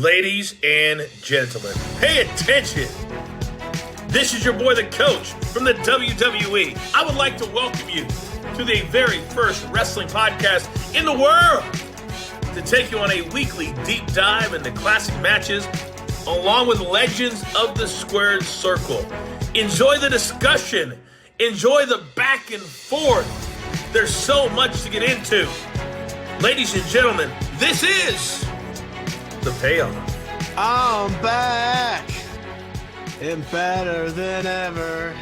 Ladies and gentlemen, pay attention. This is your boy, the coach from the WWE. I would like to welcome you to the very first wrestling podcast in the world to take you on a weekly deep dive into classic matches along with legends of the squared circle. Enjoy the discussion. Enjoy the back and forth. There's so much to get into. Ladies and gentlemen, this is the payoff. I'm back and better than ever.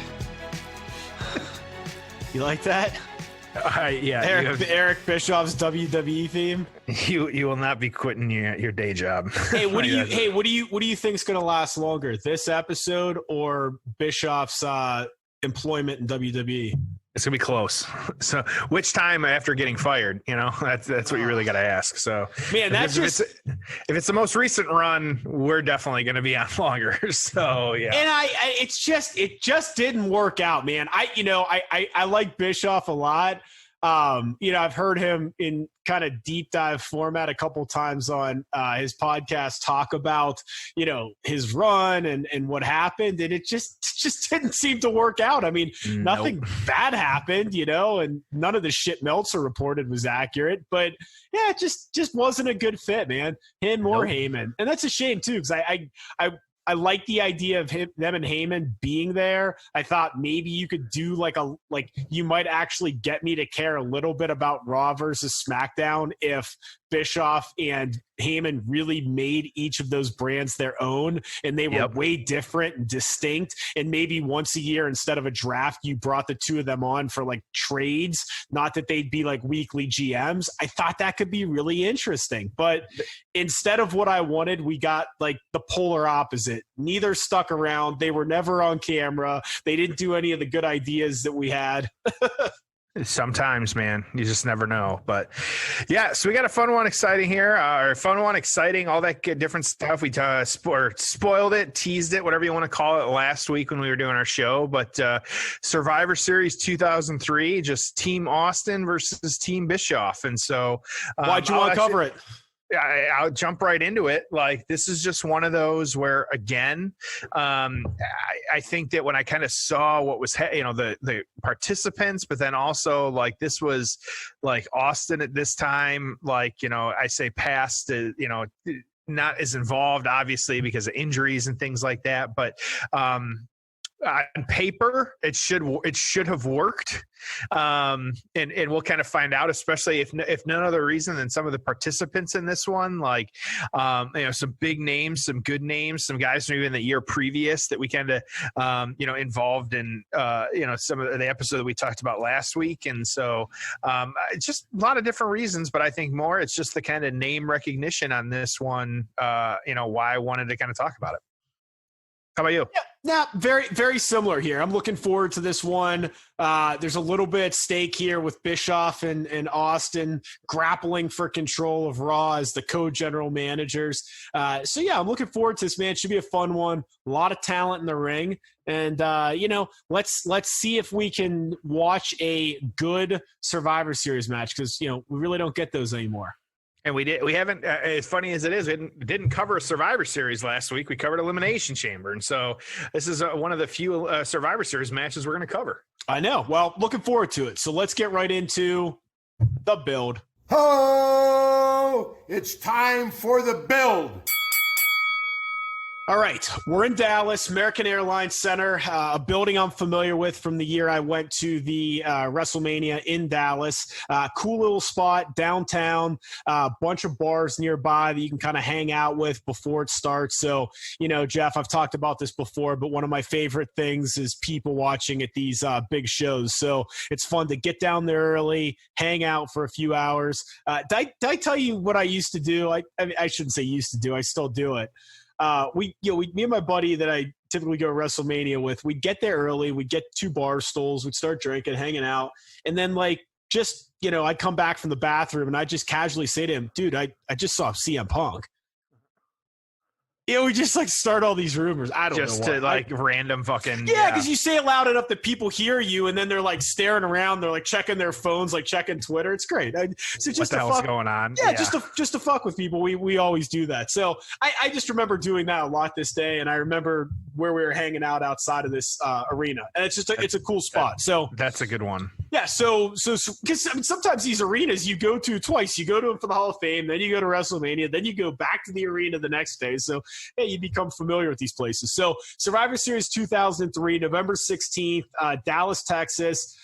You like that? Yeah, Eric Bischoff's WWE theme. You will not be quitting your day job. Hey, what do you think is going to last longer, this episode or Bischoff's employment in WWE? It's gonna be close. So, which time after getting fired? You know, that's what you really got to ask. So, man, if it's the most recent run, we're definitely going to be on longer. So, yeah. And it just didn't work out, man. I like Bischoff a lot. I've heard him in kind of deep dive format a couple times on his podcast talk about, his run and what happened. And it just didn't seem to work out. I mean, nothing bad happened, and none of the shit Meltzer reported was accurate. But yeah, it just wasn't a good fit, man. Him or Heyman. And that's a shame too, because I like the idea of them and Heyman being there. I thought maybe you could do you might actually get me to care a little bit about Raw versus SmackDown if Bischoff and Heyman really made each of those brands their own and they were way different and distinct. And maybe once a year, instead of a draft, you brought the two of them on for like trades, not that they'd be like weekly GMs. I thought that could be really interesting, but instead of what I wanted, we got like the polar opposite. Neither stuck around. They were never on camera. They didn't do any of the good ideas that we had. Sometimes, man, you just never know. But yeah, so we got a fun one, exciting here. All that good, different stuff. We spoiled it, teased it, whatever you want to call it, last week when we were doing our show. But Survivor Series 2003, just Team Austin versus Team Bischoff. And so, why'd you want to cover it? I'll jump right into it. Like, this is just one of those where, again, I think that when I kind of saw what was, the participants, but then also like this was like Austin at this time, like, I say past, not as involved, obviously, because of injuries and things like that. But on paper, it should have worked, and we'll kind of find out, especially if none other reason than some of the participants in this one, like some big names, some good names, some guys maybe in the year previous that we kind of involved in some of the episode that we talked about last week, and so it's just a lot of different reasons, but I think more it's just the kind of name recognition on this one. Why I wanted to kind of talk about it. How about you? Yeah, very, very similar here. I'm looking forward to this one. There's a little bit at stake here with Bischoff and Austin grappling for control of Raw as the co-general managers. So, yeah, I'm looking forward to this, man. It should be a fun one. A lot of talent in the ring. And, let's see if we can watch a good Survivor Series match because, we really don't get those anymore. And we haven't, as funny as it is, we didn't cover a Survivor Series last week. We covered Elimination Chamber. And so this is one of the few Survivor Series matches we're going to cover. I know. Well, looking forward to it. So let's get right into the build. Ho! It's time for the build. All right, we're in Dallas, American Airlines Center, a building I'm familiar with from the year I went to the WrestleMania in Dallas. Cool little spot downtown, a bunch of bars nearby that you can kind of hang out with before it starts. So, Jeff, I've talked about this before, but one of my favorite things is people watching at these big shows. So it's fun to get down there early, hang out for a few hours. Did I tell you what I used to do? I shouldn't say used to do. I still do it. Me and my buddy that I typically go to WrestleMania with, we'd get there early, we'd get 2 bar stools, we'd start drinking, hanging out, and then I'd come back from the bathroom and I'd just casually say to him, dude, I just saw CM Punk. we just like start all these rumors. I don't know. Just to like random fucking. Yeah, because you say it loud enough that people hear you, and then they're like staring around. They're like checking their phones, like checking Twitter. It's great. So just what the hell's going on? Yeah, just to fuck with people. We always do that. So I just remember doing that a lot this day, and I remember where we were hanging out outside of this arena, and it's a cool spot. So that's a good one. Yeah, so because I mean, sometimes these arenas you go to twice. You go to them for the Hall of Fame, then you go to WrestleMania, then you go back to the arena the next day. So hey, you become familiar with these places. So Survivor Series 2003, November 16th, Dallas, Texas.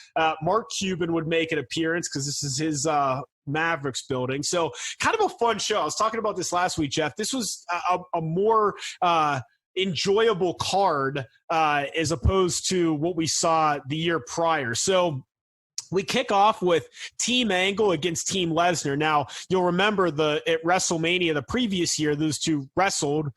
Mark Cuban would make an appearance because this is his Mavericks building. So kind of a fun show. I was talking about this last week, Jeff. This was a more enjoyable card as opposed to what we saw the year prior. So we kick off with Team Angle against Team Lesnar. Now, you'll remember at WrestleMania the previous year, those two wrestled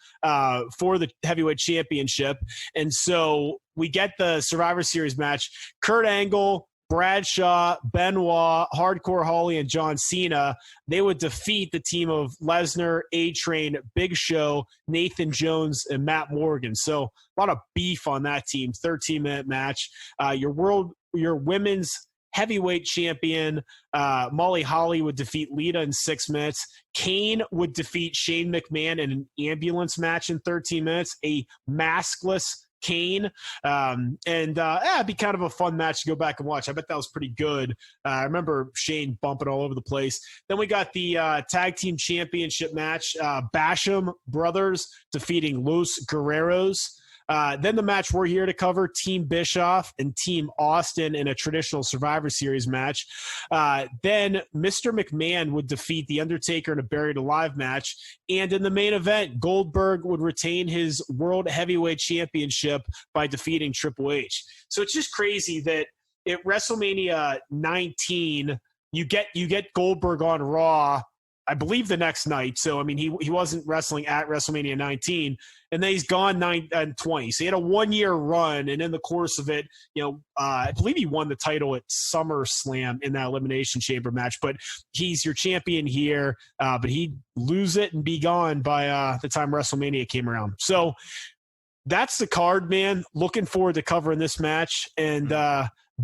for the heavyweight championship. And so we get the Survivor Series match. Kurt Angle, Bradshaw, Benoit, Hardcore Holly, and John Cena. They would defeat the team of Lesnar, A-Train, Big Show, Nathan Jones, and Matt Morgan. So a lot of beef on that team. 13-minute match. Your women's heavyweight champion Molly Holly would defeat Lita in 6 minutes. Kane would defeat Shane McMahon in an ambulance match in 13 minutes, a maskless Kane. It'd be kind of a fun match to go back and watch. I bet that was pretty good. I remember Shane bumping all over the place. Then we got the tag team championship match, Basham Brothers defeating Los Guerreros. Then the match we're here to cover, Team Bischoff and Team Austin in a traditional Survivor Series match. Then Mr. McMahon would defeat The Undertaker in a Buried Alive match. And in the main event, Goldberg would retain his World Heavyweight Championship by defeating Triple H. So it's just crazy that at WrestleMania 19, you get Goldberg on Raw, I believe the next night. So, I mean, he wasn't wrestling at WrestleMania 19, and then he's gone 9 and 20. So he had a 1-year run, and in the course of it, I believe he won the title at SummerSlam in that Elimination Chamber match. But he's your champion here, but he'd lose it and be gone by the time WrestleMania came around. So that's the card, man. Looking forward to covering this match. And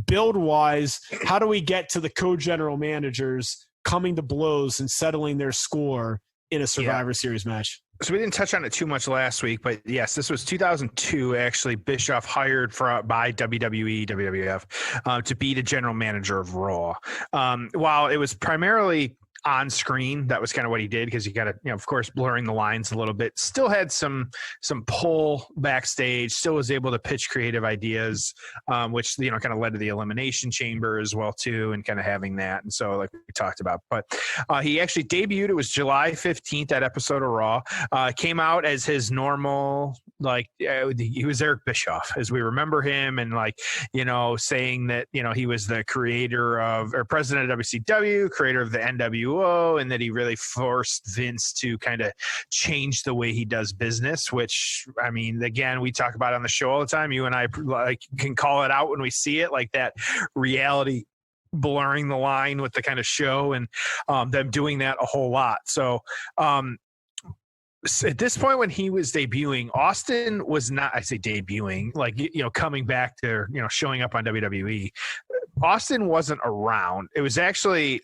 build-wise, how do we get to the co-general managers coming to blows and settling their score in a Survivor Series match? So we didn't touch on it too much last week, but yes, this was 2002. Actually, Bischoff hired by WWE, WWF, to be the general manager of Raw. While it was primarily on screen, that was kind of what he did, because you got to, of course, blurring the lines a little bit. Still had some pull backstage. Still was able to pitch creative ideas, which kind of led to the Elimination Chamber as well too, and kind of having that. And so, like we talked about, but he actually debuted. It was July 15th. That episode of Raw came out as his normal. He was Eric Bischoff, as we remember him, and saying that he was the creator of, or president of WCW, creator of the NWO, and that he really forced Vince to kind of change the way he does business, which, I mean, again, we talk about on the show all the time. You and I can call it out when we see it, like that reality blurring the line with the kind of show, and them doing that a whole lot. So at this point, when he was debuting, Austin was not, I say debuting, coming back to, showing up on WWE. Austin wasn't around. It was actually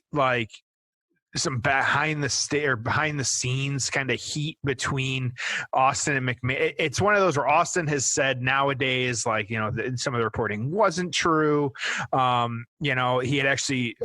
some behind the scenes kind of heat between Austin and McMahon. It's one of those where Austin has said nowadays, some of the reporting wasn't true. He had actually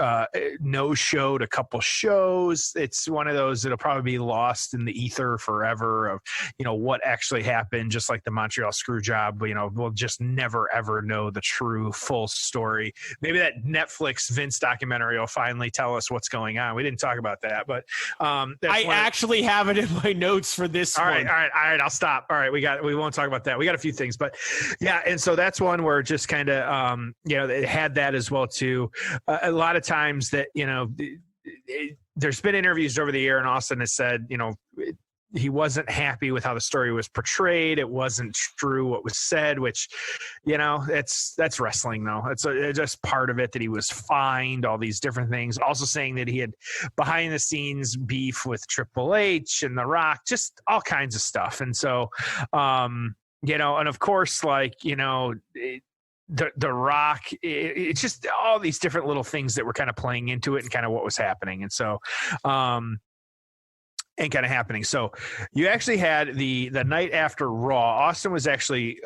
no-showed a couple shows. It's one of those that'll probably be lost in the ether forever of, what actually happened, just like the Montreal screw job. We'll just never, ever know the true full story. Maybe that Netflix Vince documentary will finally tell us what's going on. We didn't talk about that, but I actually have it in my notes for this all one. right, I'll stop. All right, we won't talk about that. We got a few things, but yeah, and so that's one where just kind of it had that as well too. A lot of times that there's been interviews over the year, and Austin has said he wasn't happy with how the story was portrayed. It wasn't true what was said, which, that's wrestling though. It's just part of it that he was fined, all these different things. Also saying that he had behind the scenes beef with Triple H and The Rock, just all kinds of stuff. And so, and of course, The Rock, it's just all these different little things that were kind of playing into it and kind of what was happening. And so, So you actually had the night after Raw, Austin was actually,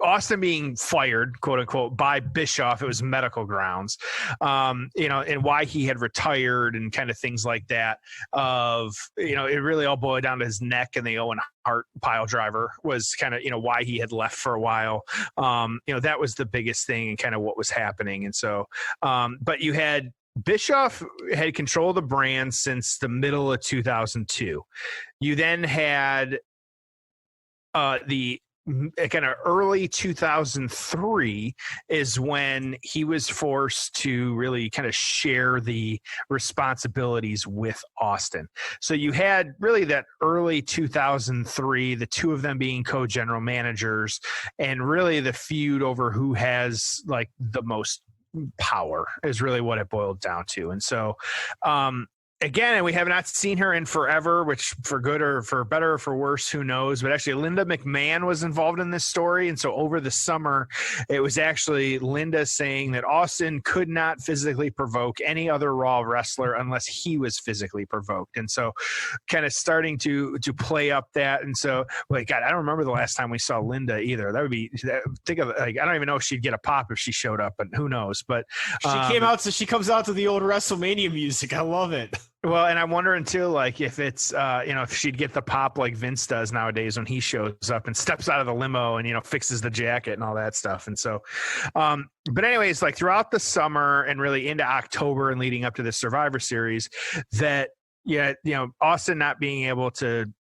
Austin being fired, quote unquote, by Bischoff. It was medical grounds, and why he had retired and kind of things like that. It really all boiled down to his neck and the Owen Hart pile driver was kind of, why he had left for a while. That was the biggest thing and kind of what was happening. And so, but you had Bischoff had control of the brand since the middle of 2002. You then had the kind of early 2003 is when he was forced to really kind of share the responsibilities with Austin. So you had really that early 2003, the two of them being co-general managers, and really the feud over who has like the most power is really what it boiled down to. And so, again, and we have not seen her in forever, which for good or for better or for worse, who knows? But actually, Linda McMahon was involved in this story. And so over the summer, it was actually Linda saying that Austin could not physically provoke any other Raw wrestler unless he was physically provoked. And so kind of starting to play up that. And so, God, I don't remember the last time we saw Linda either. That would be, think of I don't even know if she'd get a pop if she showed up, but who knows? But she comes out to the old WrestleMania music. I love it. Well, and I'm wondering too, if it's, if she'd get the pop like Vince does nowadays when he shows up and steps out of the limo and, fixes the jacket and all that stuff. And so, but anyways, throughout the summer and really into October and leading up to the Survivor Series, that, Austin not being able to,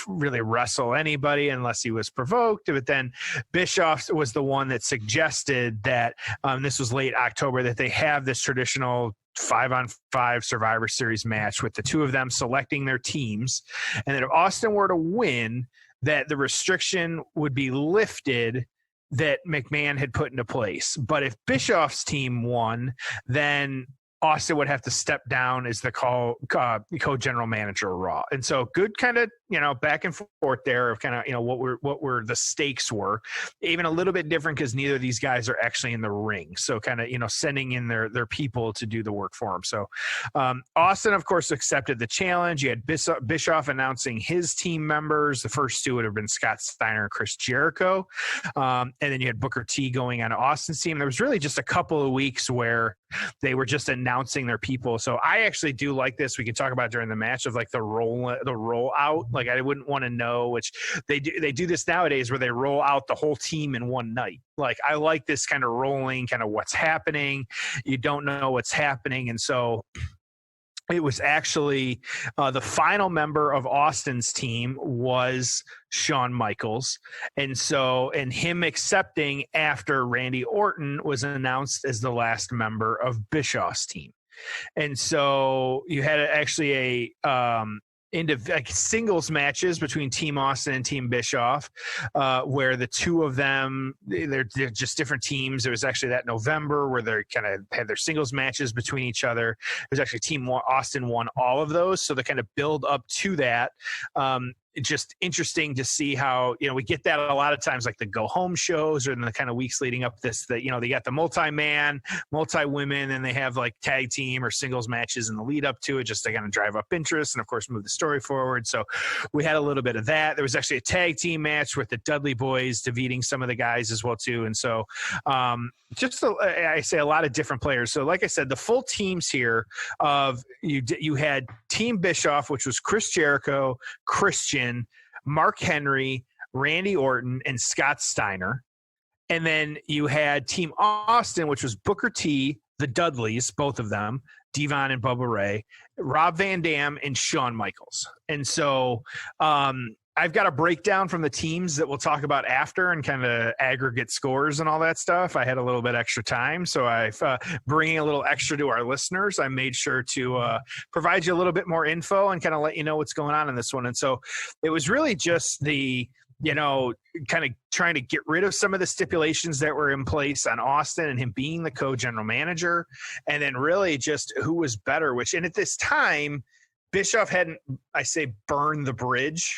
really wrestle anybody unless he was provoked. But then Bischoff was the one that suggested that this was late October, that they have this traditional 5-on-5 Survivor Series match with the two of them selecting their teams. And that if Austin were to win, that the restriction would be lifted that McMahon had put into place. But if Bischoff's team won, then Austin would have to step down as the co-general manager of Raw. And so good kind of, back and forth there of kind of, what were the stakes were. Even a little bit different because neither of these guys are actually in the ring. So kind of, sending in their people to do the work for them. So Austin, of course, accepted the challenge. You had Bischoff announcing his team members. The first two would have been Scott Steiner and Chris Jericho. And then you had Booker T going on Austin's team. There was really just a couple of weeks where they were just announcing their people. So I actually do like this. We can talk about during the match of the roll out. I wouldn't want to know, which they do this nowadays where they roll out the whole team in one night. I like this kind of rolling, kind of what's happening. You don't know what's happening. And so it was actually the final member of Austin's team was Shawn Michaels. And him accepting after Randy Orton was announced as the last member of Bischoff's team. And so you had actually singles matches between Team Austin and Team Bischoff, where the two of them, they're just different teams. It was actually that November where they kind of had their singles matches between each other. It was actually Team Austin won all of those. So they kind of build up to that. Just interesting to see how, we get that a lot of times, the go home shows or in the kind of weeks leading up this, that, they got the multi-man, multi-women, and they have tag team or singles matches in the lead up to it, just to kind of drive up interest and of course move the story forward. So we had a little bit of that. There was actually a tag team match with the Dudley Boys defeating some of the guys as well too. And so I say a lot of different players. So like I said, the full teams here of you had Team Bischoff, which was Chris Jericho, Christian, Mark Henry, Randy Orton, and Scott Steiner. And then you had Team Austin, which was Booker T, the Dudleys, both of them, Devon and Bubba Ray, Rob Van Dam, and Shawn Michaels. And so I've got a breakdown from the teams that we'll talk about after and kind of aggregate scores and all that stuff. I had a little bit extra time, so I've bringing a little extra to our listeners. I made sure to provide you a little bit more info and kind of let you know what's going on in this one. And so it was really just the, kind of trying to get rid of some of the stipulations that were in place on Austin and him being the co-general manager, and then really just who was better, and at this time, Bischoff hadn't, I say, burned the bridge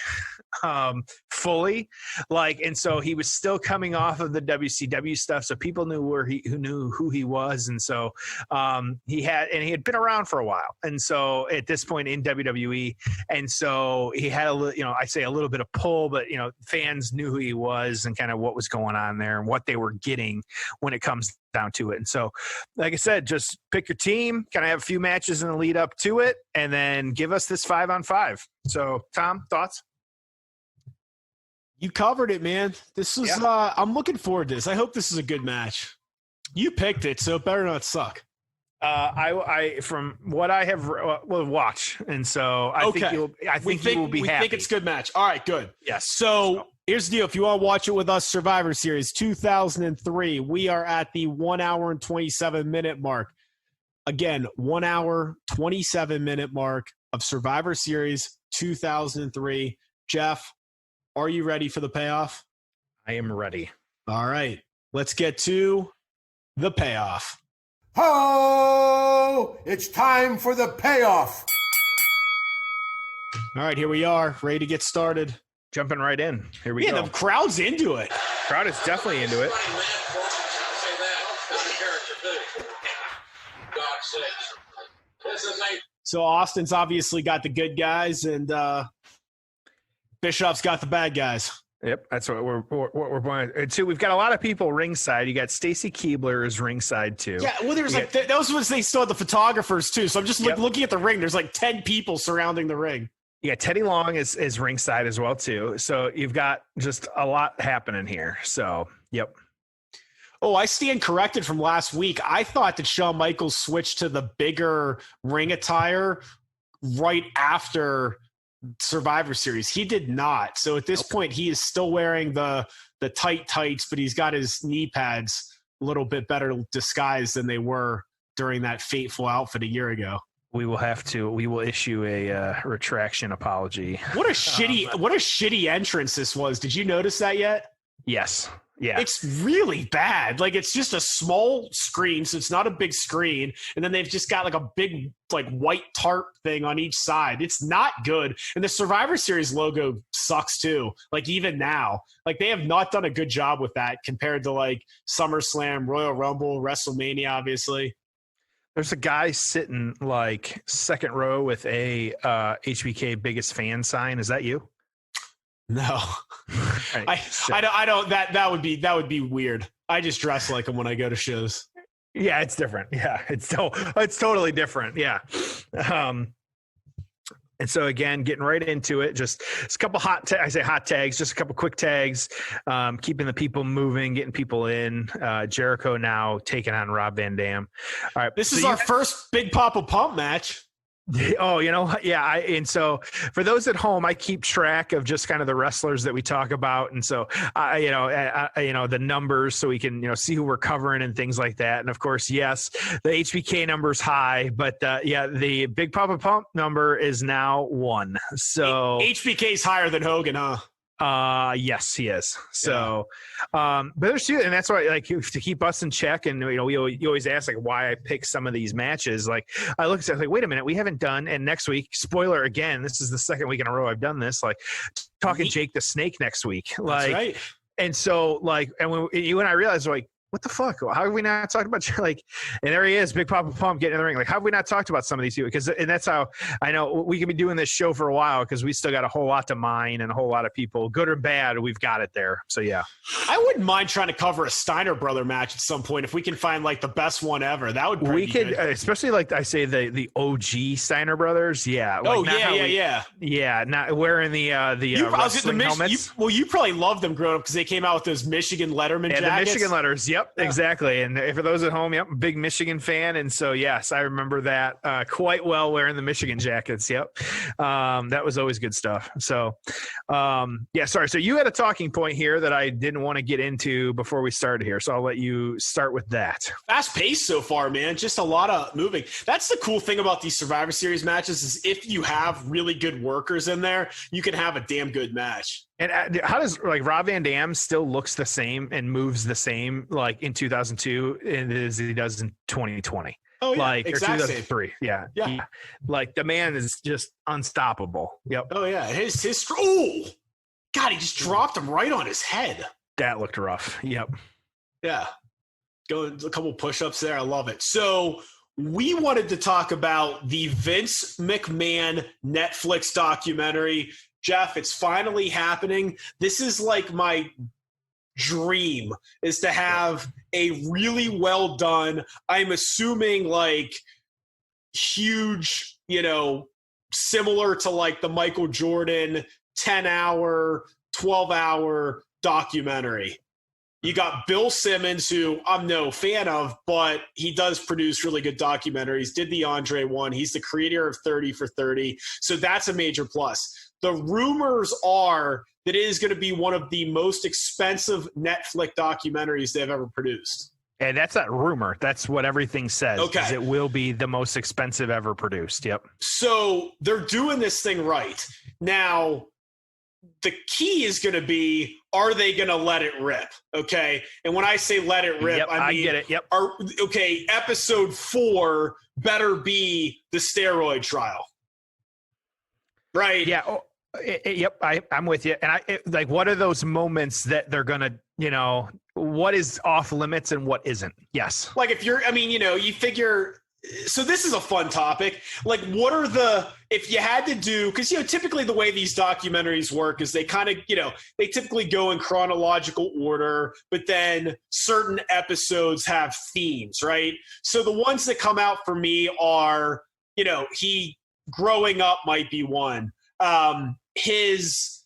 fully, and so he was still coming off of the WCW stuff, so people knew who he was, and so he had been around for a while, and so at this point in WWE, and so he had a little bit of pull, but fans knew who he was and kind of what was going on there and what they were getting when it comes down to it. And so, like I said, just pick your team, kind of have a few matches in the lead up to it, and then give us this 5-on-5. So, Tom, thoughts? You covered it, man. This is I'm looking forward to this. I hope this is a good match. You picked it, so it better not suck. I from what I have will watch, and so I think you will be happy. We think it's a good match. All right, good. Yes. So here's the deal. If you want to watch it with us, Survivor Series 2003, we are at the 1 hour and 27-minute mark. Again, 1 hour, 27-minute mark of Survivor Series 2003. Jeff, are you ready for the payoff? I am ready. All right. Let's get to the payoff. Ho! It's time for the payoff. All right, here we are, ready to get started. Jumping right in. Here we go. Yeah, the crowd's into it. Crowd is definitely into it. So Austin's obviously got the good guys, and Bischoff's got the bad guys. Yep, that's what we're going to. We've got a lot of people ringside. You got Stacy Keibler is ringside too. Yeah, well, there's those ones they still had the photographers too. So I'm just looking at the ring. There's 10 people surrounding the ring. Yeah, Teddy Long is ringside as well too. So you've got just a lot happening here. So yep. Oh, I stand corrected from last week. I thought that Shawn Michaels switched to the bigger ring attire right after Survivor Series. He did not. So at this point, he is still wearing the tight tights, but he's got his knee pads a little bit better disguised than they were during that fateful outfit a year ago. We will issue a retraction apology. What a shitty entrance this was. Did you notice that yet? Yes. Yeah. It's really bad. It's just a small screen, so it's not a big screen. And then they've just got a big white tarp thing on each side. It's not good. And the Survivor Series logo sucks too. Even now, they have not done a good job with that compared to SummerSlam, Royal Rumble, WrestleMania, obviously. There's a guy sitting second row with a HBK biggest fan sign. Is that you? No, right. I don't. That would be weird. I just dress like him when I go to shows. Yeah, it's different. Yeah, it's totally different. Yeah. And so again, getting right into it, just a couple hot tags, just a couple quick tags, keeping the people moving, getting people in. Jericho now taking on Rob Van Dam. All right, this is our first Big Papa Pump match. Oh, yeah. And so for those at home, I keep track of just kind of the wrestlers that we talk about. And so, the numbers so we can, see who we're covering and things like that. And of course, yes, the HBK number's high, but the Big Papa Pump number is now 1. So HBK's higher than Hogan, huh? Yes, he is. So, but there's two, and that's why, to keep us in check, and you always ask why I pick some of these matches. I look at it, wait a minute, we haven't done, and next week, spoiler again, this is the second week in a row I've done this. Talking Jake the Snake next week, that's right. And so, and when you and I realized, what the fuck? How have we not talked about and there he is, Big Papa Pump getting in the ring. How have we not talked about some of these people? And that's how I know we can be doing this show for a while, because we still got a whole lot to mine and a whole lot of people, good or bad, we've got it there. So yeah, I wouldn't mind trying to cover a Steiner brother match at some point if we can find the best one ever. That would be good. Especially I say the OG Steiner brothers. Yeah. Yeah. Not wearing the wrestling helmets. You probably loved them growing up because they came out with those Michigan Letterman jackets. The Michigan letters. Yep. Yep, exactly. And for those at home, yep, big Michigan fan. And so, yes, I remember that quite well, wearing the Michigan jackets. Yep. That was always good stuff. So, sorry. So you had a talking point here that I didn't want to get into before we started here. So I'll let you start with that. Fast paced so far, man. Just a lot of moving. That's the cool thing about these Survivor Series matches is if you have really good workers in there, you can have a damn good match. And how does Rob Van Dam still looks the same and moves the same like in 2002 as he does in 2020? Oh yeah, like exactly. Or 2003. Yeah. Like the man is just unstoppable. Yep. Oh yeah, oh God, he just dropped him right on his head. That looked rough. Yep. Yeah, going a couple push-ups there. I love it. So we wanted to talk about the Vince McMahon Netflix documentary. Jeff, it's finally happening. This is like my dream, is to have a really well done, I'm assuming like huge, similar to like the Michael Jordan 10-hour, 12-hour documentary. You got Bill Simmons, who I'm no fan of, but he does produce really good documentaries. Did the Andre one. He's the creator of 30 for 30. So that's a major plus. The rumors are that it is going to be one of the most expensive Netflix documentaries they've ever produced. And that's not rumor. That's what everything says. Okay. It will be the most expensive ever produced. Yep. So they're doing this thing right. Now, the key is going to be, are they going to let it rip? Okay. And when I say let it rip, yep, I mean, get it. Yep. Episode 4 better be the steroid trial. Right. Yeah. Yep. I'm with you. And what are those moments that they're going to, what is off limits and what isn't? Yes. Like if you figure, so this is a fun topic. Like what are if you had to do, because, typically the way these documentaries work is they kind of, they typically go in chronological order, but then certain episodes have themes, right? So the ones that come out for me are, he growing up might be one. His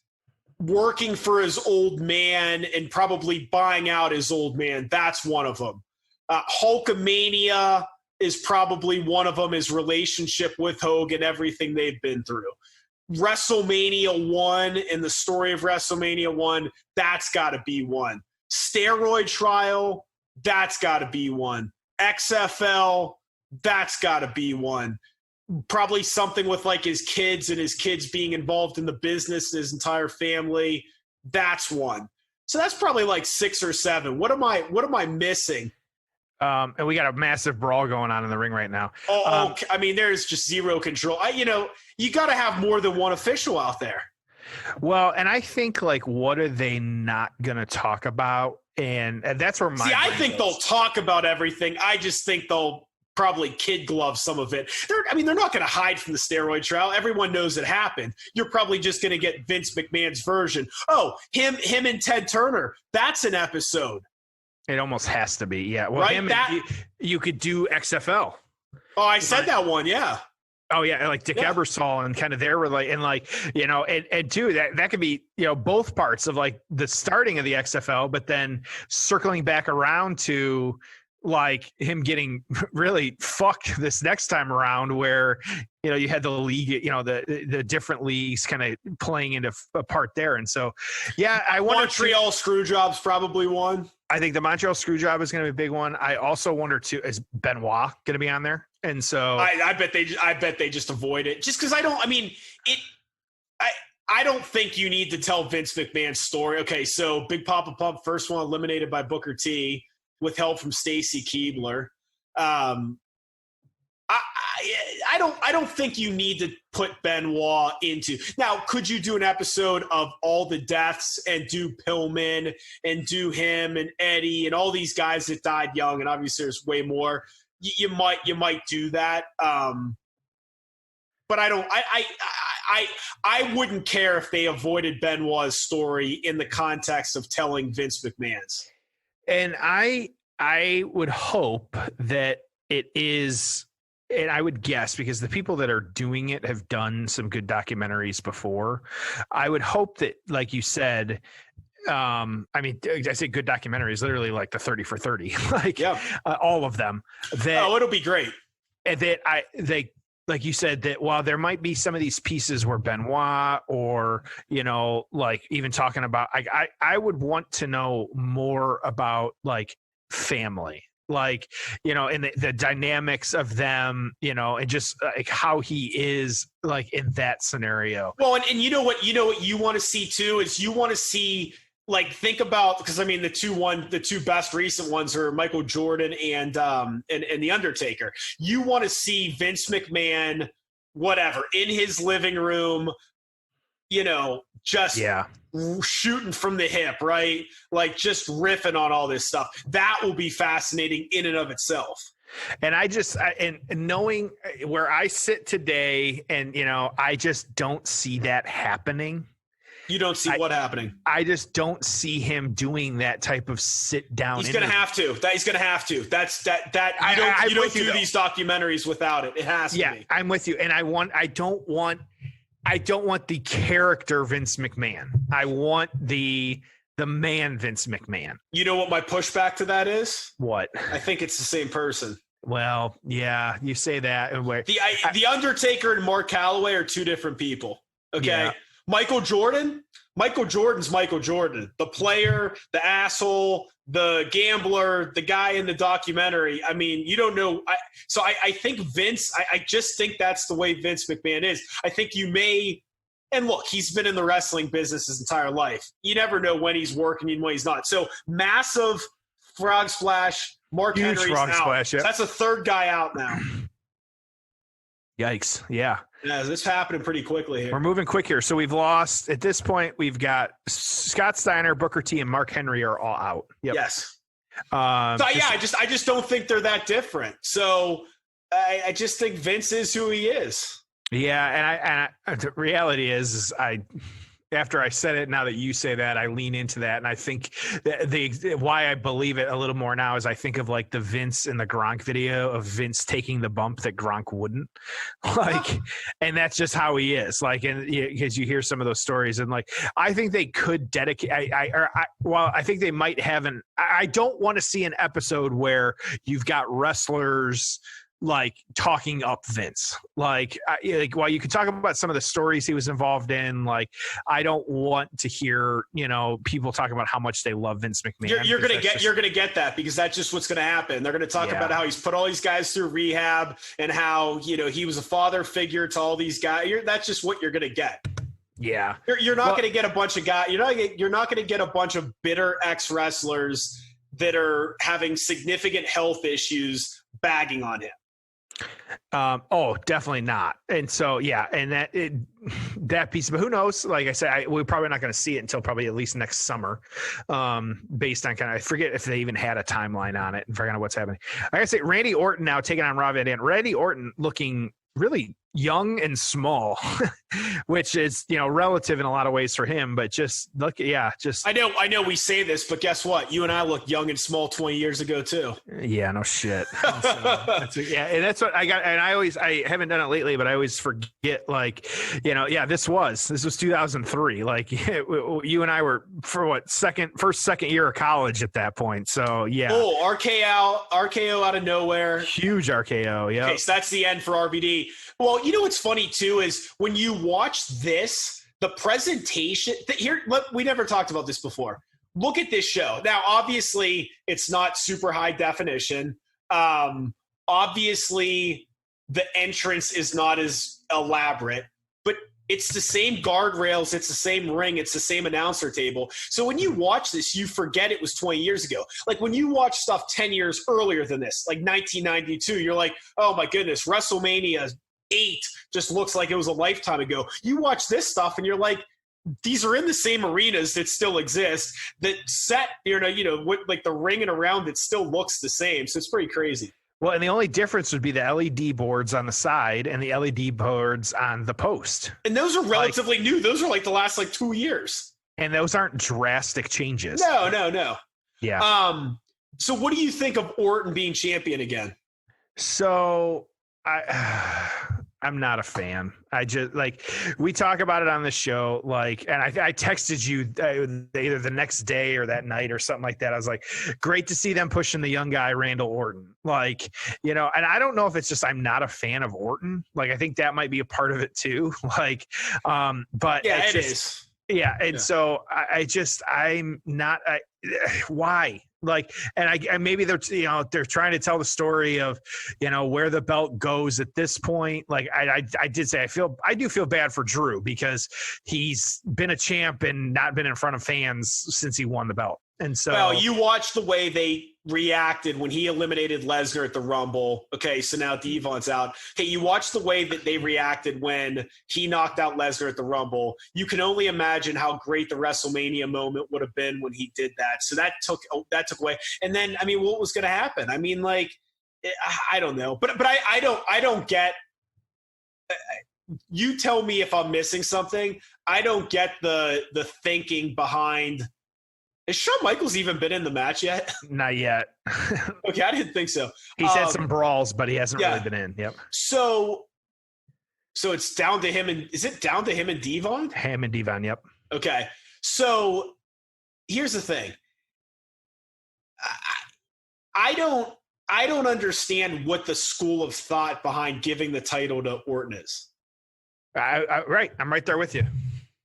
working for his old man and probably buying out his old man. That's one of them. Hulkamania is probably one of them, his relationship with Hogan, everything they've been through. WrestleMania 1 and the story of WrestleMania 1, that's got to be one. Steroid trial, that's got to be one. XFL, that's got to be one. Probably something with like his kids and his kids being involved in the business, his entire family. That's one. So that's probably like 6 or 7. What am I missing? And we got a massive brawl going on in the ring right now. Okay. I mean, there's just zero control. You got to have more than one official out there. Well, and I think what are they not going to talk about? And that's where I think they'll talk about everything. I just think they'll probably kid glove some of it. They're not going to hide from the steroid trial. Everyone knows it happened. You're probably just going to get Vince McMahon's version. Oh, him and Ted Turner. That's an episode. It almost has to be. Yeah. Well, right? You could do XFL. Oh, I said that one. Yeah. Oh yeah. Like Dick Ebersol and kind of their and too, that could be, both parts of like the starting of the XFL, but then circling back around to like him getting really fucked this next time around where, you had the league, the different leagues kind of playing into a part there. And so, yeah, I wonder. Montreal Screwjob's probably one. I think the Montreal Screwjob is going to be a big one. I also wonder too, is Benoit going to be on there? And so I bet they just avoid it just because I don't think you need to tell Vince McMahon's story. Okay. So Big Papa Pump, first one eliminated by Booker T with help from Stacy Keibler. I don't think you need to put Benoit into. Now, could you do an episode of all the deaths and do Pillman and do him and Eddie and all these guys that died young? And obviously there's way more. You might do that. But I wouldn't care if they avoided Benoit's story in the context of telling Vince McMahon's. And I would hope that it is, and I would guess because the people that are doing it have done some good documentaries before. I would hope that, like you said, I mean, I say good documentaries, literally like the 30 for 30, like all of them. It'll be great. They like you said, that while there might be some of these pieces where Benoit or, like even talking about, I would want to know more about like family, like, and the dynamics of them, and just like how he is like in that scenario. Well, and you know what you want to see too is you want to see, like, think about, because I mean the two best recent ones are Michael Jordan and the Undertaker. You want to see Vince McMahon, whatever, in his living room, just shooting from the hip, right? Like just riffing on all this stuff. That will be fascinating in and of itself. And and knowing where I sit today, and I just don't see that happening. You don't see what happening? I just don't see him doing that type of sit down. He's going to have to. He's going to have to. You don't do these documentaries without it. It has to be. Yeah, I'm with you. And I don't want the character Vince McMahon. I want the man Vince McMahon. You know what my pushback to that is? What? I think it's the same person. Well, yeah, you say that. The Undertaker and Mark Calloway are two different people. Okay. Yeah. Michael Jordan's Michael Jordan, the player, the asshole, the gambler, the guy in the documentary. I mean, you don't know. I think Vince, I just think that's the way Vince McMahon is. I think you may, and look, he's been in the wrestling business his entire life. You never know when he's working and when he's not. So massive frog splash. Mark Henry's out. Splash, yeah. So that's a third guy out now. Yikes. Yeah. Yeah, this happening pretty quickly here. We're moving quick here. So we've lost, at this point, we've got Scott Steiner, Booker T, and Mark Henry are all out. Yep. Yes. I just don't think they're that different. So I just think Vince is who he is. Yeah, and the reality is after I said it, now that you say that, I lean into that. And I think why I believe it a little more now is I think of like the Vince and the Gronk video of Vince taking the bump that Gronk wouldn't, like, and that's just how he is. Like, and because you hear some of those stories, and like, I think they could dedicate, I think they might have I don't want to see an episode where you've got wrestlers like talking up Vince, like while you could talk about some of the stories he was involved in, like I don't want to hear people talking about how much they love Vince McMahon. You're gonna get that, because that's just what's gonna happen. They're gonna talk about how he's put all these guys through rehab and how he was a father figure to all these guys. That's just what you're gonna get. Yeah, you're not gonna get a bunch of guys. You're not gonna get a bunch of bitter ex wrestlers that are having significant health issues bagging on him. Definitely not. And so, and that piece, but who knows? Like I said, we're probably not going to see it until probably at least next summer, based on I forget if they even had a timeline on it and forgot what's happening. I gotta say, Randy Orton now taking on Rob Van Dam. Randy Orton looking really young and small, which is relative in a lot of ways for him, but just look, just I know we say this, but guess what? You and I looked young and small 20 years ago too. Yeah, no shit. And that's what I got. And I haven't done it lately, but I always forget, like, this was 2003. Like you and I were for first, second year of college at that point. So yeah. Oh, RKO out of nowhere. Huge RKO. Yeah. Okay, so that's the end for RVD. Well, what's funny too is when you watch this, the presentation here. We never talked about this before. Look at this show. Now, obviously, it's not super high definition. Obviously, the entrance is not as elaborate, but it's the same guardrails. It's the same ring. It's the same announcer table. So when you watch this, you forget it was 20 years ago. Like when you watch stuff 10 years earlier than this, like 1992, you're like, oh my goodness, WrestleMania 8 just looks like it was a lifetime ago. You watch this stuff and you're like, these are in the same arenas that still exist, that set, like the ring and around it still looks the same. So it's pretty crazy. Well, and the only difference would be the LED boards on the side and the LED boards on the post. And those are relatively new. Those are like the last 2 years. And those aren't drastic changes. No. Yeah. So what do you think of Orton being champion again? So I'm not a fan. I just we talk about it on the show, and I texted you either the next day or that night or something like that. I was like, great to see them pushing the young guy, Randall Orton. And I don't know if it's just, I'm not a fan of Orton. I think that might be a part of it too. But yeah, it is. Yeah. And so I'm not, why? And maybe they're trying to tell the story of, where the belt goes at this point. I did say, I do feel bad for Drew because he's been a champ and not been in front of fans since he won the belt. And so, well, you watched the way they reacted when he eliminated Lesnar at the Rumble. Okay, so now Devon's out. Okay, you watched the way that they reacted when he knocked out Lesnar at the Rumble. You can only imagine how great the WrestleMania moment would have been when he did that. So that took away. And then, what was going to happen? I don't know, but I don't get. You tell me if I'm missing something. I don't get the thinking behind. Has Shawn Michaels even been in the match yet? Not yet. Okay, I didn't think so. He's had some brawls, but he hasn't really been in. Yep. So it's down to him, and is it down to him and Devon? Him and Devon, yep. Okay. So here's the thing. I don't understand what the school of thought behind giving the title to Orton is. Right. I'm right there with you.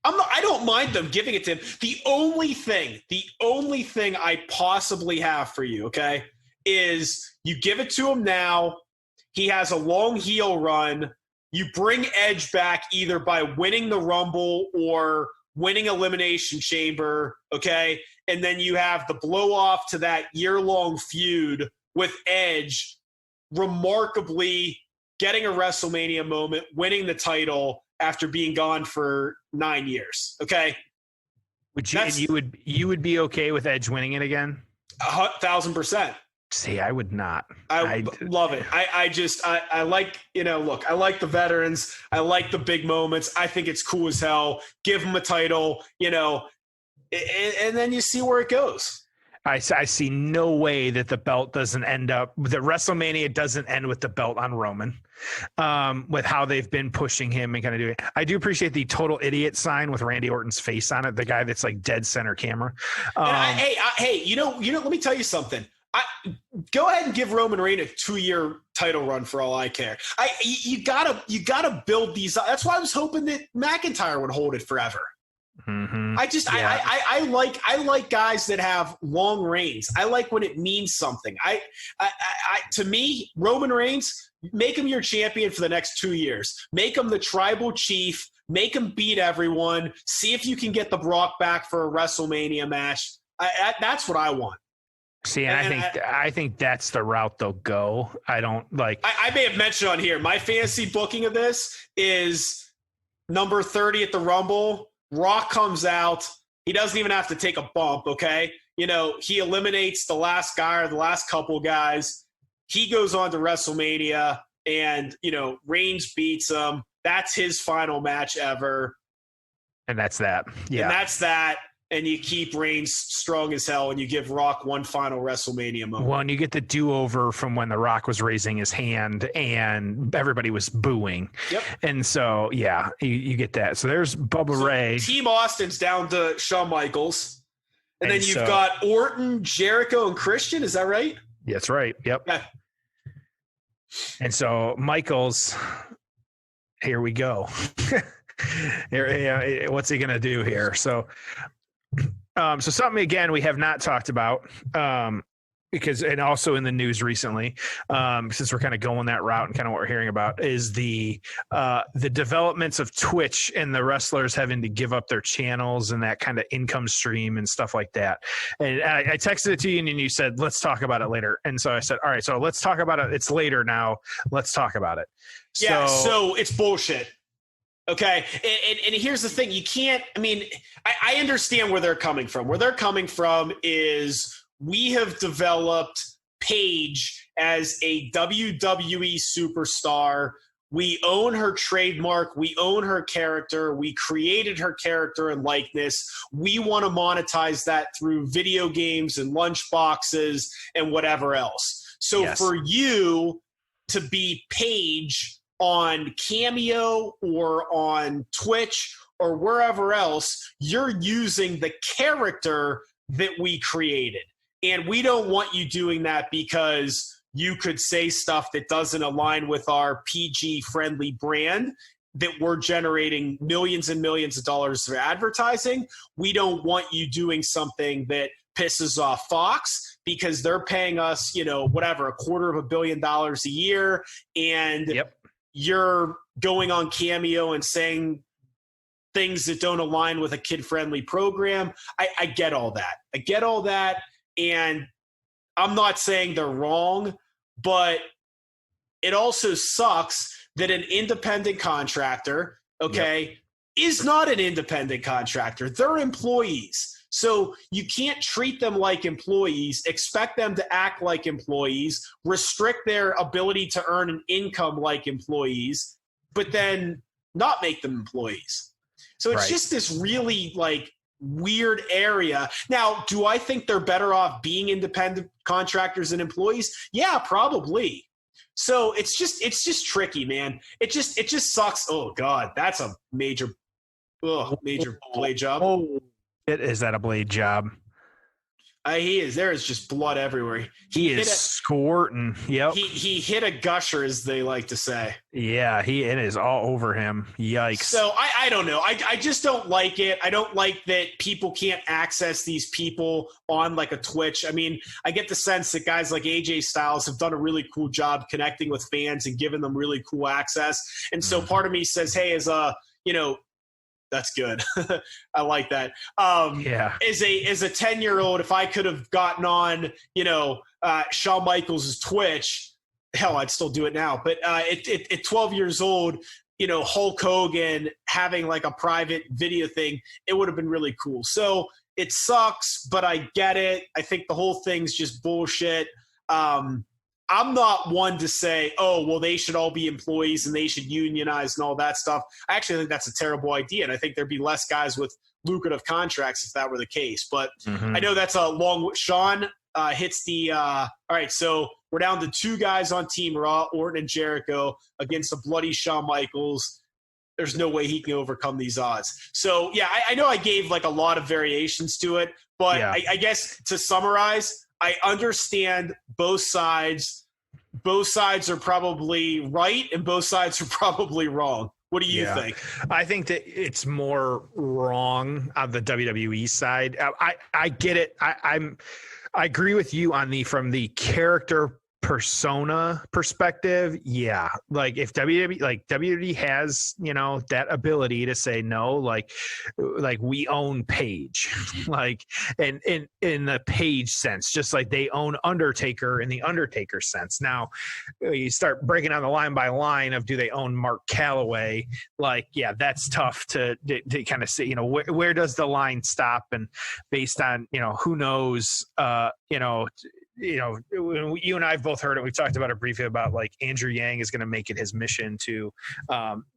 I don't mind them giving it to him. The only thing I possibly have for you, okay, is you give it to him now. He has a long heel run. You bring Edge back either by winning the Rumble or winning Elimination Chamber, okay? And then you have the blow-off to that year-long feud with Edge, remarkably getting a WrestleMania moment, winning the title after being gone for 9 years. Okay. You would be okay with Edge winning it again? 1,000%. See, I would not. I love it. I like, look, I like the veterans. I like the big moments. I think it's cool as hell. Give them a title, and then you see where it goes. I see no way that the belt doesn't end up, that WrestleMania doesn't end with the belt on Roman, with how they've been pushing him and kind of doing it. I do appreciate the total idiot sign with Randy Orton's face on it, the guy that's dead center camera. Hey, let me tell you something. Go ahead and give Roman Reigns a 2-year title run for all I care. You gotta build these. That's why I was hoping that McIntyre would hold it forever. Mm-hmm. I like guys that have long reigns. I like when it means something. To me, Roman Reigns, make him your champion for the next 2 years. Make him the tribal chief. Make him beat everyone. See if you can get the Brock back for a WrestleMania match. That's what I want. See, and I think that's the route they'll go. I don't like. I may have mentioned on here, my fantasy booking of this is number 30 at the Rumble. Rock comes out. He doesn't even have to take a bump, okay? He eliminates the last guy or the last couple guys. He goes on to WrestleMania, and, Reigns beats him. That's his final match ever. And that's that. Yeah. And that's that. And you keep Reigns strong as hell, and you give Rock one final WrestleMania moment. Well, and you get the do-over from when The Rock was raising his hand and everybody was booing. Yep. And so, yeah, you get that. So there's Bubba Ray. Team Austin's down to Shawn Michaels. And then you've got Orton, Jericho, and Christian. Is that right? That's right. Yep. Yeah. And so Michaels, here we go. What's he going to do here? So something, again, we have not talked about because, and also in the news recently, since we're kind of going that route and kind of what we're hearing about is the developments of Twitch and the wrestlers having to give up their channels and that kind of income stream and stuff like that. And I texted it to you and you said, let's talk about it later. And so I said, all right, so let's talk about it. It's later now. Let's talk about it. Yeah. So it's bullshit. Okay. And here's the thing. You can't, I understand where they're coming from. Where they're coming from is we have developed Paige as a WWE superstar. We own her trademark. We own her character. We created her character and likeness. We want to monetize that through video games and lunch boxes and whatever else. So for you to be Paige on Cameo or on Twitch or wherever else, you're using the character that we created. And we don't want you doing that because you could say stuff that doesn't align with our PG-friendly brand that we're generating millions and millions of dollars for advertising. We don't want you doing something that pisses off Fox because they're paying us, whatever, $250 million a year. And you're going on Cameo and saying things that don't align with a kid-friendly program. I get all that. And I'm not saying they're wrong, but it also sucks that an independent contractor, is not an independent contractor. They're employees. So you can't treat them like employees, expect them to act like employees, restrict their ability to earn an income like employees, but then not make them employees. So it's just this really weird area. Now, do I think they're better off being independent contractors than employees? Yeah, probably. So it's just tricky, man. It just sucks. Oh God, that's a major blade job. Oh, is that a blade job? He is. There is just blood everywhere. He is squirting. Yep. He hit a gusher, as they like to say. Yeah, it is all over him. Yikes. So I don't know. I just don't like it. I don't like that people can't access these people on a Twitch. I mean, I get the sense that guys like AJ Styles have done a really cool job connecting with fans and giving them really cool access. And so part of me says, hey, as a, that's good. I like that. As a 10-year-old, if I could have gotten on, Shawn Michaels' Twitch, hell, I'd still do it now. But at 12 years old, Hulk Hogan having a private video thing, it would have been really cool. So it sucks, but I get it. I think the whole thing's just bullshit. I'm not one to say, oh, well, they should all be employees and they should unionize and all that stuff. I actually think that's a terrible idea, and I think there'd be less guys with lucrative contracts if that were the case. But I know that's a long – Sean hits the all right, so we're down to 2 guys on Team Raw, Orton and Jericho, against a bloody Shawn Michaels. There's no way he can overcome these odds. So, yeah, I know I gave a lot of variations to it, but I guess to summarize – I understand both sides. Both sides are probably right and both sides are probably wrong. What do you think? I think that it's more wrong on the WWE side. I get it. I agree with you on from the character persona perspective. Yeah. If WWE has, that ability to say no, we own Paige, and in the Paige sense, just like they own Undertaker in the Undertaker sense. Now you start breaking down the line by line of, do they own Mark Calloway? That's tough to kind of say, where does the line stop? And based on, who knows, you and I have both heard it. We've talked about it briefly about Andrew Yang is going to make it his mission to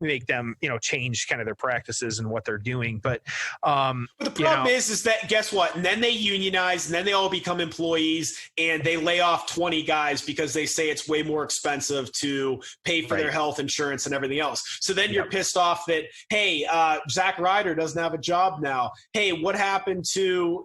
make them, change kind of their practices and what they're doing. But the problem is that guess what? And then they unionize and then they all become employees and they lay off 20 guys because they say it's way more expensive to pay for their health insurance and everything else. So then you're pissed off that, hey, Zack Ryder doesn't have a job now. Hey, what happened to,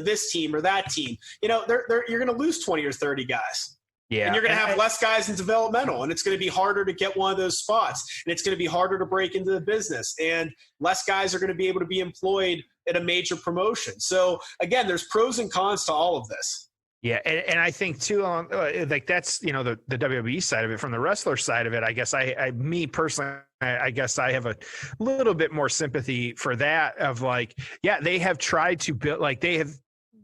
this team or that team? You're going to lose 20 or 30 guys. Yeah. And you're going to have less guys in developmental, and it's going to be harder to get one of those spots, and it's going to be harder to break into the business, and less guys are going to be able to be employed at a major promotion. So again, there's pros and cons to all of this. Yeah, and I think too, that's the WWE side of it. From the wrestler side of it, I guess me personally, I guess I have a little bit more sympathy for that. Of they have tried to build,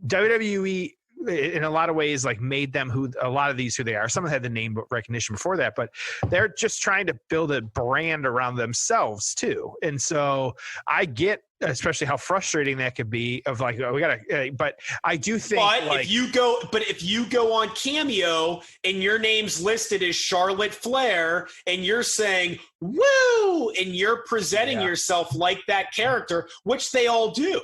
WWE in a lot of ways made them who they are. Some had the name recognition before that, but they're just trying to build a brand around themselves too. And so I get especially how frustrating that could be of we gotta but I do think if you go on Cameo and your name's listed as Charlotte Flair and you're saying woo and you're presenting yourself like that character, which they all do.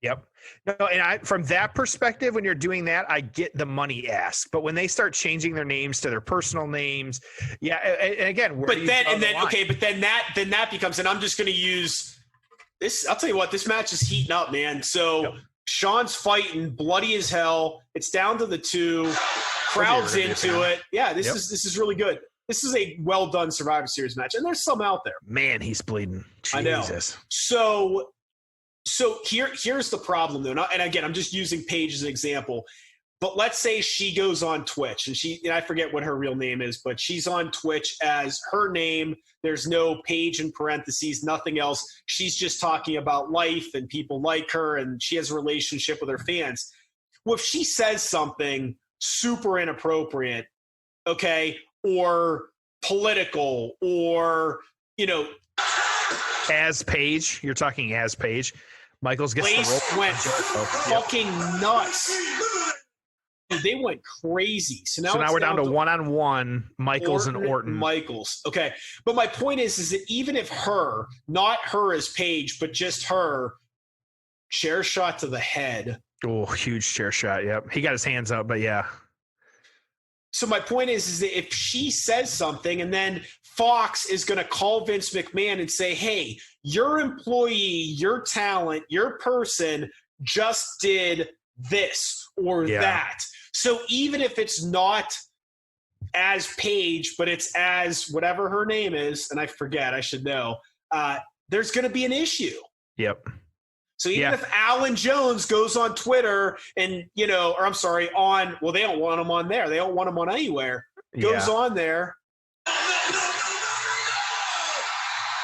Yep. No, and from that perspective, when you're doing that, I get the money ask. But when they start changing their names to their personal names, yeah. And again, but then that becomes, and I'm just going to use this. I'll tell you what, this match is heating up, man. So Sean's fighting, bloody as hell. It's down to the 2. Crowd's into it. Yeah, this is really good. This is a well done Survivor Series match, and there's some out there. Man, he's bleeding. Jesus. I know. So here's the problem, though. And again, I'm just using Paige as an example. But let's say she goes on Twitch, and I forget what her real name is, but she's on Twitch as her name. There's no Paige in parentheses, nothing else. She's just talking about life and people like her, and she has a relationship with her fans. Well, if she says something super inappropriate, okay, or political, or, as Paige, you're talking as Paige. Michaels gets place the rope. Went fucking nuts. Dude, they went crazy. So now we're down to one-on-one, Michaels and Orton. Michaels. Okay. But my point is that even if not her as Paige, but just her, chair shot to the head. Oh, huge chair shot. Yep. He got his hands up, but yeah. So my point is that if she says something and then Fox is going to call Vince McMahon and say, hey, your employee, your talent, your person just did this or that. So even if it's not as Paige, but it's as whatever her name is, and I forget, I should know, there's going to be an issue. Yep. So even if Alan Jones goes on Twitter and, they don't want him on there. They don't want him on anywhere. Goes on there.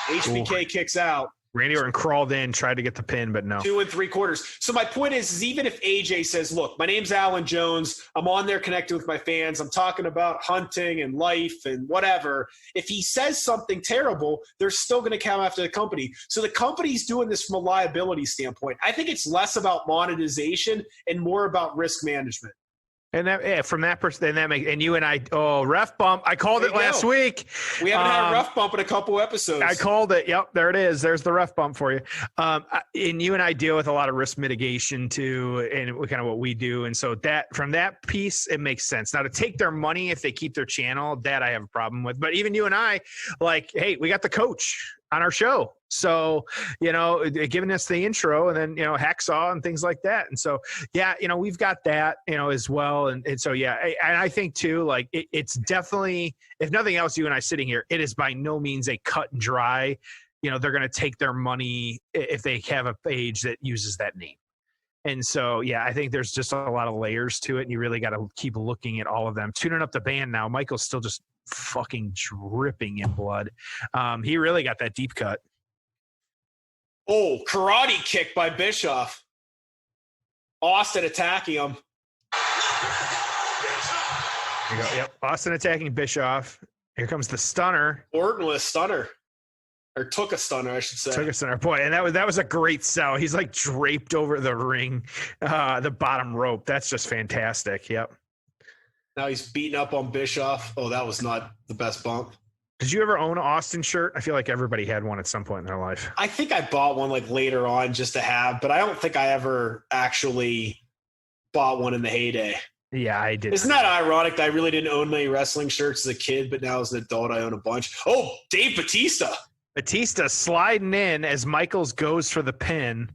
HBK kicks out. Randy Orton crawled in, tried to get the pin, but no. 2 3/4. So my point is even if AJ says, look, my name's Alan Jones. I'm on there connecting with my fans. I'm talking about hunting and life and whatever. If he says something terrible, they're still going to come after the company. So the company's doing this from a liability standpoint. I think it's less about monetization and more about risk management. And that, from that perspective, and you and I, ref bump. I called it last week. We haven't had a ref bump in a couple episodes. I called it. Yep, there it is. There's the ref bump for you. And you and I deal with a lot of risk mitigation too, and kind of what we do. And so that from that piece, it makes sense. Now to take their money if they keep their channel, that I have a problem with. But even you and I, hey, we got the coach on our show. So, giving us the intro and then, hacksaw and things like that. And so, we've got that, as well. And so, and I think too, it's definitely, if nothing else, you and I sitting here, it is by no means a cut and dry, they're going to take their money if they have a page that uses that name. And so, I think there's just a lot of layers to it, and you really got to keep looking at all of them. Tuning up the band now, Michael's still just fucking dripping in blood. He really got that deep cut. Oh, karate kick by Bischoff. Austin attacking him. There you go. Yep. Austin attacking Bischoff. Here comes the stunner. Orton with a stunner. Or took a stunner, I should say. Took a stunner. Boy, and that was a great sell. He's draped over the ring, the bottom rope. That's just fantastic. Yep. Now he's beating up on Bischoff. Oh, that was not the best bump. Did you ever own an Austin shirt? I feel like everybody had one at some point in their life. I think I bought one later on just to have, but I don't think I ever actually bought one in the heyday. Yeah, I did. Isn't that ironic that I really didn't own many wrestling shirts as a kid, but now as an adult I own a bunch? Oh, Dave Bautista. Batista sliding in as Michaels goes for the pin.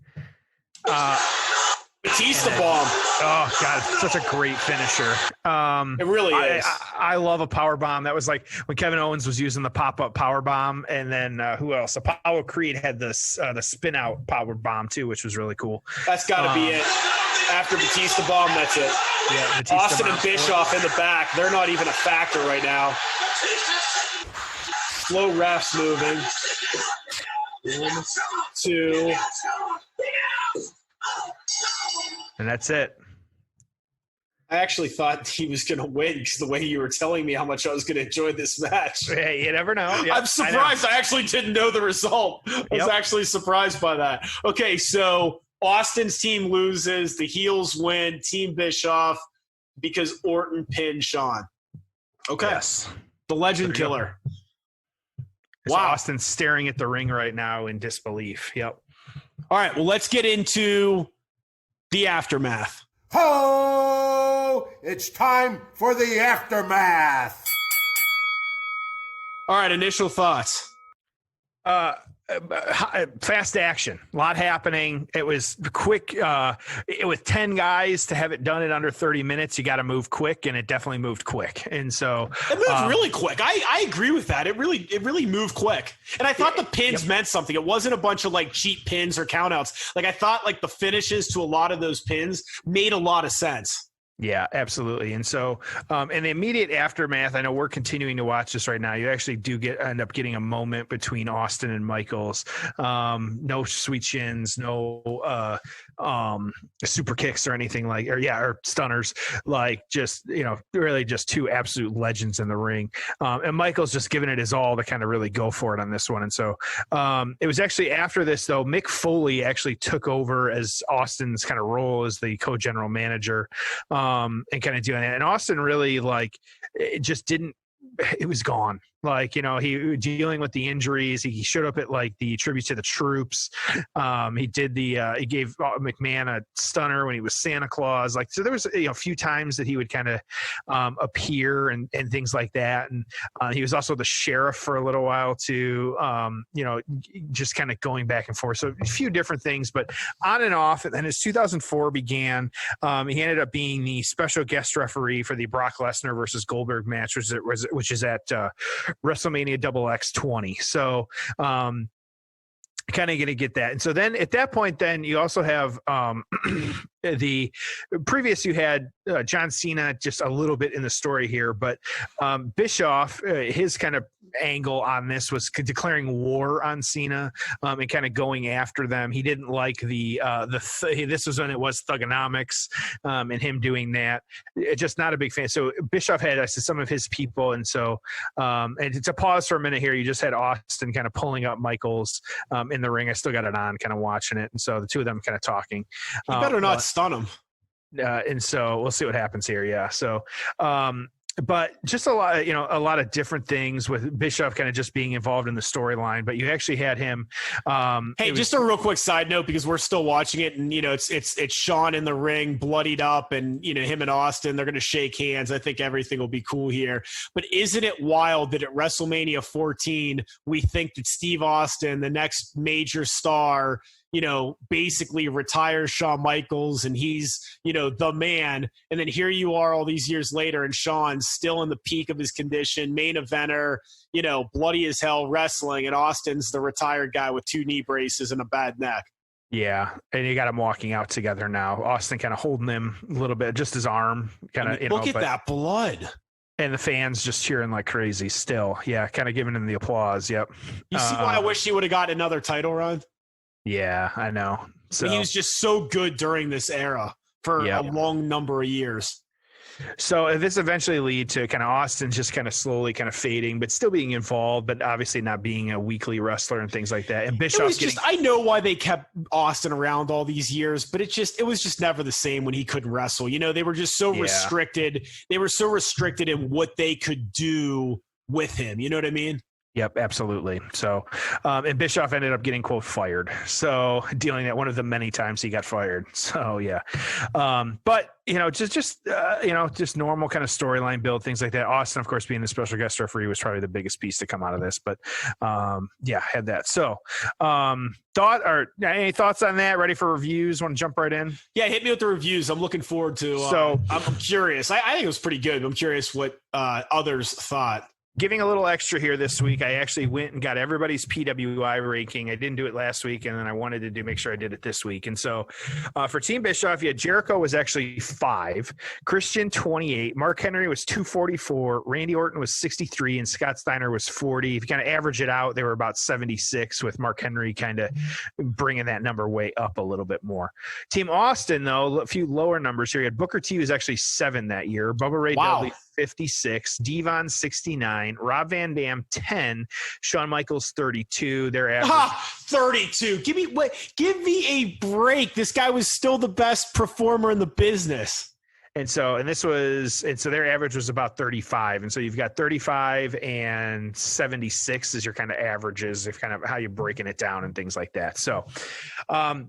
Batista bomb. Oh, God, it's such a great finisher. It really is. I love a power bomb. That was like when Kevin Owens was using the pop-up power bomb, and then who else? Apollo Creed had the spin-out power bomb too, which was really cool. That's got to be it. After Batista bomb, that's it. Yeah, Batista Austin and Bischoff in the back. They're not even a factor right now. Slow refs moving. 1, 2. And that's it. I actually thought he was going to win because the way you were telling me how much I was going to enjoy this match. Hey, you never know. Yep, I'm surprised. I actually didn't know the result. I was actually surprised by that. Okay, so Austin's team loses. The heels win. Team Bischoff because Orton pinned Sean. Okay. Yes. The Legend Killer. Wow. Austin's staring at the ring right now in disbelief. Yep. All right, well, let's get into The aftermath. Ho! It's time for the aftermath. All right, initial thoughts. Fast action, a lot happening. It was quick. With 10 guys to have it done in under 30 minutes, you got to move quick, and it definitely moved quick. And so it moved really quick. I agree with that. It really moved quick. And I thought the pins meant something. It wasn't a bunch of like cheap pins or countouts. Like I thought like the finishes to a lot of those pins made a lot of sense. Yeah, absolutely. And so in the immediate aftermath, I know we're continuing to watch this right now. You actually do end up getting a moment between Austin and Michaels. No sweet shins, no super kicks or anything or stunners, like just, really just two absolute legends in the ring. And Michaels just giving it his all to kind of really go for it on this one. And so it was actually after this, though, Mick Foley actually took over as Austin's kind of role as the co-general manager. And kind of doing that. And Austin really it just didn't, it was gone. He dealing with the injuries. He showed up at the tribute to the troops. He did he gave McMahon a stunner when he was Santa Claus. So there was a few times that he would kind of appear and things like that. And he was also the sheriff for a little while too. Just kind of going back and forth. So a few different things, but on and off. And then as 2004 began, he ended up being the special guest referee for the Brock Lesnar versus Goldberg match, which is at WrestleMania XX20. So kind of going to get that. And so then at that point, then you also have the previous, you had John Cena just a little bit in the story here, but Bischoff, his kind of angle on this was declaring war on Cena and kind of going after them. He didn't like this was when it was Thugonomics and him doing that. Just not a big fan. So Bischoff had some of his people. And so, and to pause for a minute here, you just had Austin kind of pulling up Michaels in the ring. I still got it on, kind of watching it. And so the two of them kind of talking. You better not stun him. And so we'll see what happens here. Yeah. So, but just a lot of different things with Bischoff kind of just being involved in the storyline. But you actually had him. Just a real quick side note, because we're still watching it, and it's Sean in the ring, bloodied up, and him and Austin, they're going to shake hands. I think everything will be cool here. But isn't it wild that at WrestleMania 14 we think that Steve Austin, the next major star, basically retires Shawn Michaels, and he's, the man. And then here you are all these years later, and Shawn's still in the peak of his condition, main eventer, bloody as hell wrestling, and Austin's the retired guy with 2 knee braces and a bad neck. Yeah, and you got them walking out together now. Austin kind of holding him a little bit, just his arm, kind of. Look at that blood. And the fans just cheering like crazy still. Yeah, kind of giving him the applause. Yep. You see why I wish he would have gotten another title run? Yeah, I know. So he was just so good during this era for a long number of years. So this eventually lead to kind of Austin just kind of slowly kind of fading, but still being involved, but obviously not being a weekly wrestler and things like that. And Bischoff I know why they kept Austin around all these years, but it was just never the same when he couldn't wrestle. They were just so restricted. They were so restricted in what they could do with him. You know what I mean? Yep, absolutely. So, and Bischoff ended up getting, quote, fired. So dealing that one of the many times he got fired. So, yeah. But, just normal kind of storyline build, things like that. Austin, of course, being the special guest referee was probably the biggest piece to come out of this. But, had that. So, any thoughts on that? Ready for reviews? Want to jump right in? Yeah, hit me with the reviews. I'm looking forward to. I'm curious. I think it was pretty good. I'm curious what others thought. Giving a little extra here this week, I actually went and got everybody's PWI ranking. I didn't do it last week, and then I wanted to make sure I did it this week. And so for Team Bischoff, Jericho was actually 5, Christian 28, Mark Henry was 244, Randy Orton was 63, and Scott Steiner was 40. If you kind of average it out, they were about 76, with Mark Henry kind of bringing that number way up a little bit more. Team Austin, though, a few lower numbers here. You had Booker T was actually 7 that year, Bubba Ray Dudley 56, Devon 69, Rob Van Dam 10, Shawn Michaels 32. They're average 32. Give me a break. This guy was still the best performer in the business. And so their average was about 35. And so you've got 35 and 76 is your kind of averages, if kind of how you're breaking it down and things like that. So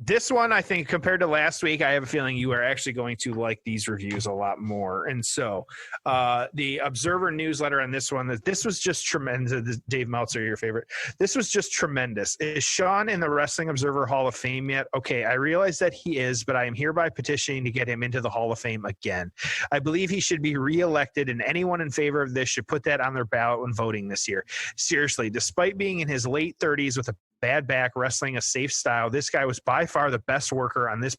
this one, I think compared to last week, I have a feeling you are actually going to like these reviews a lot more. And so the Observer newsletter on this one, this was just tremendous. Dave Meltzer, your favorite. This was just tremendous. Is Sean in the Wrestling Observer Hall of Fame yet? Okay, I realize that he is, but I am hereby petitioning to get him into the Hall of Fame again. I believe he should be reelected, and anyone in favor of this should put that on their ballot when voting this year. Seriously, despite being in his late 30s with a bad back, wrestling a safe style, this guy was by far the best worker on this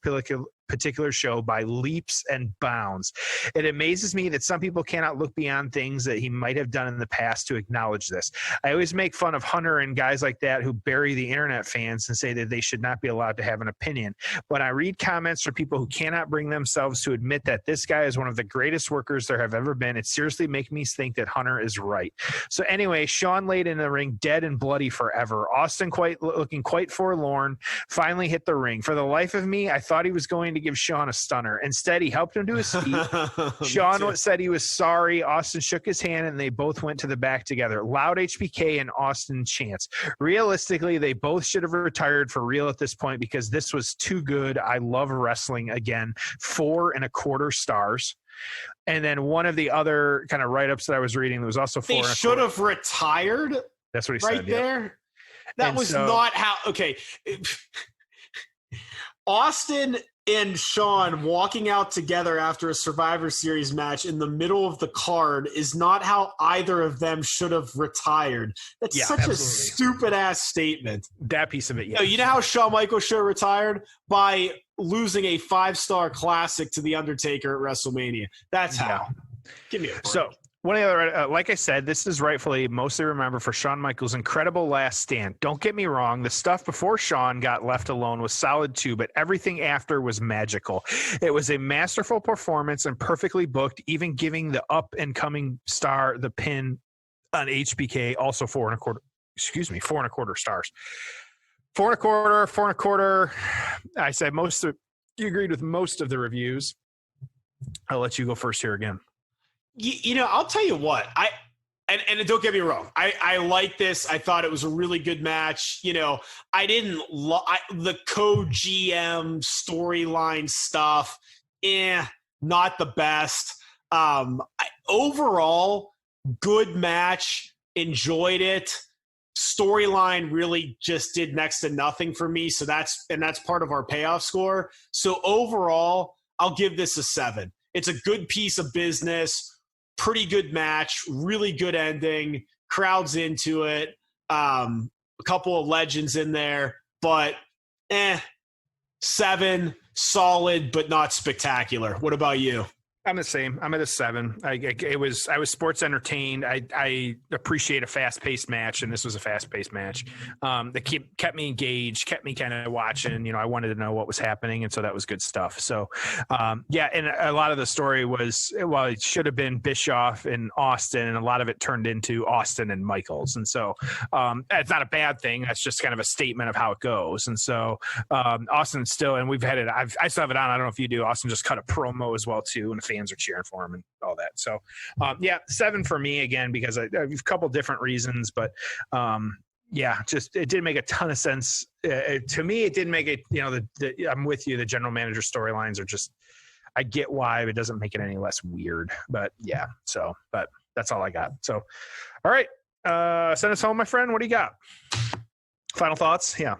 particular show by leaps and bounds. It amazes me that some people cannot look beyond things that he might have done in the past to acknowledge this. I always make fun of Hunter and guys like that who bury the internet fans and say that they should not be allowed to have an opinion. When I read comments from people who cannot bring themselves to admit that this guy is one of the greatest workers there have ever been, it seriously makes me think that Hunter is right. So anyway, Sean laid in the ring dead and bloody forever. Austin looking quite forlorn, finally hit the ring. For the life of me, I thought he was going to give Sean a stunner. Instead, he helped him to his feet. Sean said he was sorry. Austin shook his hand, and they both went to the back together. Loud HBK and Austin chants. Realistically, they both should have retired for real at this point because this was too good. I love wrestling again. 4.25 stars. And then one of the other kind of write-ups that I was reading, there was also 4.25. They should have retired. That's what he right said. There. Yeah. That And was so- not how. Okay. Austin and Sean walking out together after a Survivor Series match in the middle of the card is not how either of them should have retired. That's Yeah, such absolutely. a stupid ass statement. That piece of it, yeah. You know how Shawn Michaels should have retired? By losing a 5-star classic to The Undertaker at WrestleMania. That's how. Give me a break. So one of the other, like I said, this is rightfully mostly remembered for Shawn Michaels' incredible last stand. Don't get me wrong, the stuff before Shawn got left alone was solid too, but everything after was magical. It was a masterful performance and perfectly booked, even giving the up-and-coming star the pin on HBK, also 4.25 stars. 4.25. I said you agreed with most of the reviews. I'll let you go first here again. You know, I'll tell you what, and don't get me wrong, I like this. I thought it was a really good match. You know, I didn't the co-GM storyline stuff. Not the best. Overall, good match. Enjoyed it. Storyline really just did next to nothing for me. So that's part of our payoff score. So overall, I'll give this a 7. It's a good piece of business. Pretty good match, really good ending, crowd's into it, a couple of legends in there, but 7, solid, but not spectacular. What about you? I'm the same. I'm at a 7. I was sports entertained. I appreciate a fast-paced match, and this was a fast-paced match. That kept me engaged, kept me kind of watching. You know, I wanted to know what was happening, and so that was good stuff. So, yeah, and a lot of the story was, well, it should have been Bischoff and Austin, and a lot of it turned into Austin and Michaels. And so it's not a bad thing. That's just kind of a statement of how it goes. And so Austin still, and we've had it. I still have it on. I don't know if you do. Austin just cut a promo as well too, and fans are cheering for him and all that. So, yeah, 7 for me again, because I have a couple different reasons, but yeah, just it didn't make a ton of sense to me. It didn't make it. You know, I'm with you. The general manager storylines are just. I get why, but it doesn't make it any less weird. But yeah, so but that's all I got. So, all right, send us home, my friend. What do you got? Final thoughts? Yeah.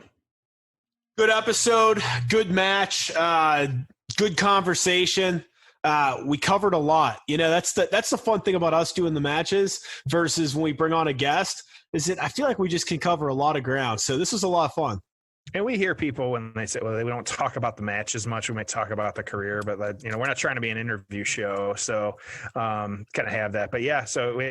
Good episode, good match, good conversation. We covered a lot. You know, that's the fun thing about us doing the matches versus when we bring on a guest, is that I feel like we just can cover a lot of ground. So this was a lot of fun. And we hear people when they say, well, we don't talk about the match as much. We might talk about the career, but you know, we're not trying to be an interview show. So kind of have that, but yeah,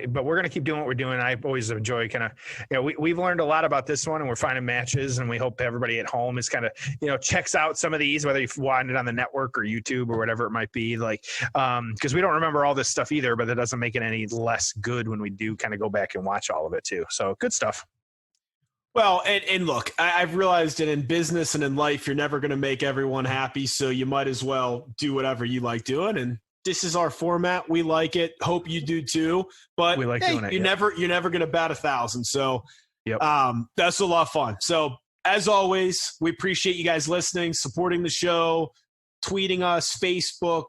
but we're going to keep doing what we're doing. I always enjoy kind of, you know, we've learned a lot about this one, and we're finding matches, and we hope everybody at home is kind of, you know, checks out some of these, whether you've watched it on the network or YouTube or whatever it might be, like, because we don't remember all this stuff either, but that doesn't make it any less good when we do kind of go back and watch all of it too. So good stuff. Well, and look, I've realized that in business and in life, you're never going to make everyone happy. So you might as well do whatever you like doing. And This is our format. We like it. Hope you do too. But We like doing it, you're yep. never going to bat 1,000. So Yep. that's a lot of fun. So as always, we appreciate you guys listening, supporting the show, tweeting us, Facebook,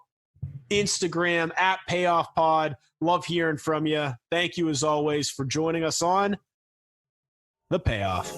Instagram @PayoffPod. Love hearing from you. Thank you as always for joining us on The Payoff.